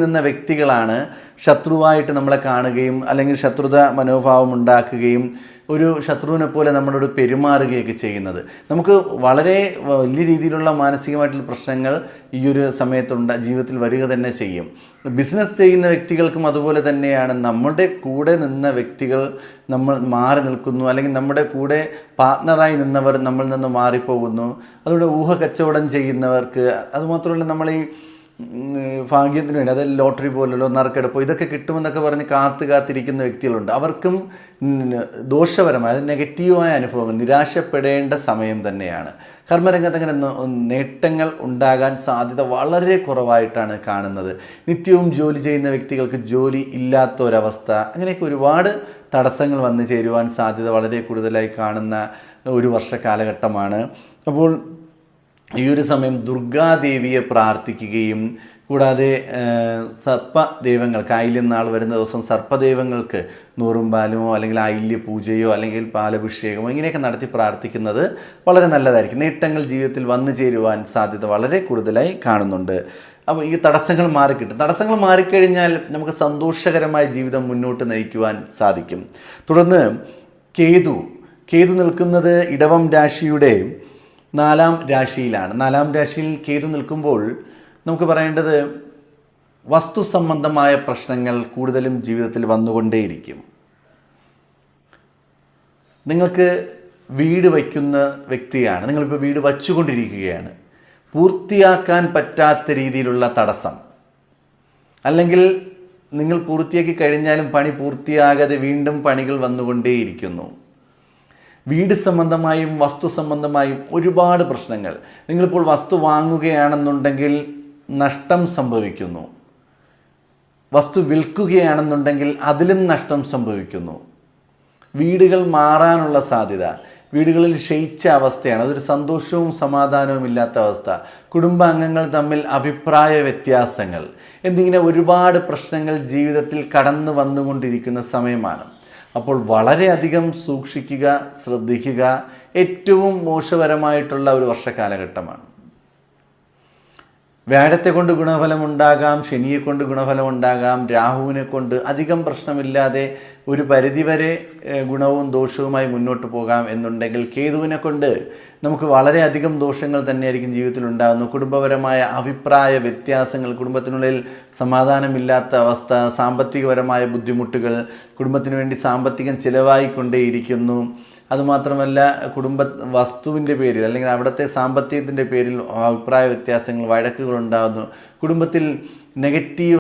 നിന്ന വ്യക്തികളാണ് ശത്രുവായിട്ട് നമ്മളെ കാണുകയും അല്ലെങ്കിൽ ശത്രുത മനോഭാവം ഉണ്ടാക്കുകയും ഒരു ശത്രുവിനെ പോലെ നമ്മളോട് പെരുമാറുകയൊക്കെ ചെയ്യുന്നത്. നമുക്ക് വളരെ വലിയ രീതിയിലുള്ള മാനസികമായിട്ടുള്ള പ്രശ്നങ്ങൾ ഈ ഒരു സമയത്തുണ്ട് ജീവിതത്തിൽ വരിക തന്നെ ചെയ്യും. ബിസിനസ് ചെയ്യുന്ന വ്യക്തികൾക്കും അതുപോലെ തന്നെയാണ്. നമ്മുടെ കൂടെ നിന്ന വ്യക്തികൾ നമ്മൾ മാറി നിൽക്കുന്നു, അല്ലെങ്കിൽ നമ്മുടെ കൂടെ പാർട്ട്ണറായി നിന്നവർ നമ്മളിൽ നിന്ന് മാറിപ്പോകുന്നു. അതുകൊണ്ട് കച്ചവടം ചെയ്യുന്നവർക്ക്, അതുമാത്രമല്ല നമ്മൾ ഈ ഭാഗ്യത്തിന് വേണ്ടി, അതായത് ലോട്ടറി പോലല്ലോ നറുക്കെടുപ്പോ ഇതൊക്കെ കിട്ടുമെന്നൊക്കെ പറഞ്ഞ് കാത്തിരിക്കുന്ന വ്യക്തികളുണ്ട്. അവർക്കും ദോഷപരമായ, നെഗറ്റീവായ അനുഭവങ്ങൾ, നിരാശപ്പെടേണ്ട സമയം തന്നെയാണ്. കർമ്മരംഗത്ത് അങ്ങനെ നേട്ടങ്ങൾ ഉണ്ടാകാൻ സാധ്യത വളരെ കുറവായിട്ടാണ് കാണുന്നത്. നിത്യവും ജോലി ചെയ്യുന്ന വ്യക്തികൾക്ക് ജോലി ഇല്ലാത്ത ഒരവസ്ഥ, അങ്ങനെയൊക്കെ ഒരുപാട് തടസ്സങ്ങൾ വന്നു ചേരുവാൻ സാധ്യത വളരെ കൂടുതലായി കാണുന്ന ഒരു വർഷ കാലഘട്ടമാണ്. അപ്പോൾ ഈ ഒരു സമയം ദുർഗാദേവിയെ പ്രാർത്ഥിക്കുകയും കൂടാതെ സർപ്പദൈവങ്ങൾക്ക്, ആയില്യം നാൾ വരുന്ന ദിവസം സർപ്പദൈവങ്ങൾക്ക് നൂറും പാലുമോ അല്ലെങ്കിൽ ആയില്യ പൂജയോ അല്ലെങ്കിൽ പാലഭിഷേകമോ ഇങ്ങനെയൊക്കെ നടത്തി പ്രാർത്ഥിക്കുന്നത് വളരെ നല്ലതായിരിക്കും. നേട്ടങ്ങൾ ജീവിതത്തിൽ വന്നു ചേരുവാൻ സാധ്യത വളരെ കൂടുതലായി കാണുന്നുണ്ട്. അപ്പോൾ ഈ തടസ്സങ്ങൾ മാറിക്കിട്ടും. തടസ്സങ്ങൾ മാറിക്കഴിഞ്ഞാൽ നമുക്ക് സന്തോഷകരമായ ജീവിതം മുന്നോട്ട് നയിക്കുവാൻ സാധിക്കും. തുടർന്ന് കേതു നിൽക്കുന്നത് ഇടവം രാശിയുടെ 4-ാം രാശിയിലാണ്. 4-ാം രാശിയിൽ കേതു നിൽക്കുമ്പോൾ നമുക്ക് പറയേണ്ടത് വസ്തു സംബന്ധമായ പ്രശ്നങ്ങൾ കൂടുതലും ജീവിതത്തിൽ വന്നുകൊണ്ടേയിരിക്കും. നിങ്ങൾക്ക് വീട് വയ്ക്കുന്ന വ്യക്തിയാണ്, നിങ്ങളിപ്പോൾ വീട് വച്ചുകൊണ്ടിരിക്കുകയാണ്, പൂർത്തിയാക്കാൻ പറ്റാത്ത രീതിയിലുള്ള തടസ്സം, അല്ലെങ്കിൽ നിങ്ങൾ പൂർത്തിയാക്കി കഴിഞ്ഞാലും പണി പൂർത്തിയാകാതെ വീണ്ടും പണികൾ വന്നുകൊണ്ടേയിരിക്കുന്നു. വീട് സംബന്ധമായും വസ്തു സംബന്ധമായും ഒരുപാട് പ്രശ്നങ്ങൾ. നിങ്ങളിപ്പോൾ വസ്തു വാങ്ങുകയാണെന്നുണ്ടെങ്കിൽ നഷ്ടം സംഭവിക്കുന്നു, വസ്തു വിൽക്കുകയാണെന്നുണ്ടെങ്കിൽ അതിലും നഷ്ടം സംഭവിക്കുന്നു. വീടുകൾ മാറാനുള്ള സാധ്യത, വീടുകളിൽ ക്ഷയിച്ച അവസ്ഥയാണ്, അതൊരു സന്തോഷവും സമാധാനവും ഇല്ലാത്ത അവസ്ഥ, കുടുംബാംഗങ്ങൾ തമ്മിൽ അഭിപ്രായ വ്യത്യാസങ്ങൾ എന്നിങ്ങനെ ഒരുപാട് പ്രശ്നങ്ങൾ ജീവിതത്തിൽ കടന്നു വന്നുകൊണ്ടിരിക്കുന്ന സമയമാണ്. അപ്പോൾ വളരെയധികം സൂക്ഷിക്കുക, ശ്രദ്ധിക്കുക. ഏറ്റവും മോശപരമായിട്ടുള്ള ഒരു വർഷക്കാലഘട്ടമാണ്. വ്യാഴത്തെ കൊണ്ട് ഗുണഫലമുണ്ടാകാം, ശനിയെ കൊണ്ട് ഗുണഫലമുണ്ടാകാം, രാഹുവിനെ കൊണ്ട് അധികം പ്രശ്നമില്ലാതെ ഒരു പരിധിവരെ ഗുണവും ദോഷവുമായി മുന്നോട്ട് പോകാം എന്നുണ്ടെങ്കിൽ കേതുവിനെ കൊണ്ട് നമുക്ക് വളരെയധികം ദോഷങ്ങൾ തന്നെയായിരിക്കും ജീവിതത്തിൽ ഉണ്ടാകുന്നു. കുടുംബപരമായ അഭിപ്രായ വ്യത്യാസങ്ങൾ, കുടുംബത്തിനുള്ളിൽ സമാധാനമില്ലാത്ത അവസ്ഥ, സാമ്പത്തികപരമായ ബുദ്ധിമുട്ടുകൾ, കുടുംബത്തിന് വേണ്ടി സാമ്പത്തികം ചിലവായിക്കൊണ്ടേയിരിക്കുന്നു. അതുമാത്രമല്ല വസ്തുവിൻ്റെ പേരിൽ അല്ലെങ്കിൽ അവിടുത്തെ സാമ്പത്തികത്തിൻ്റെ പേരിൽ അഭിപ്രായ വ്യത്യാസങ്ങൾ, വഴക്കുകൾ ഉണ്ടാകുന്നു. കുടുംബത്തിൽ നെഗറ്റീവ്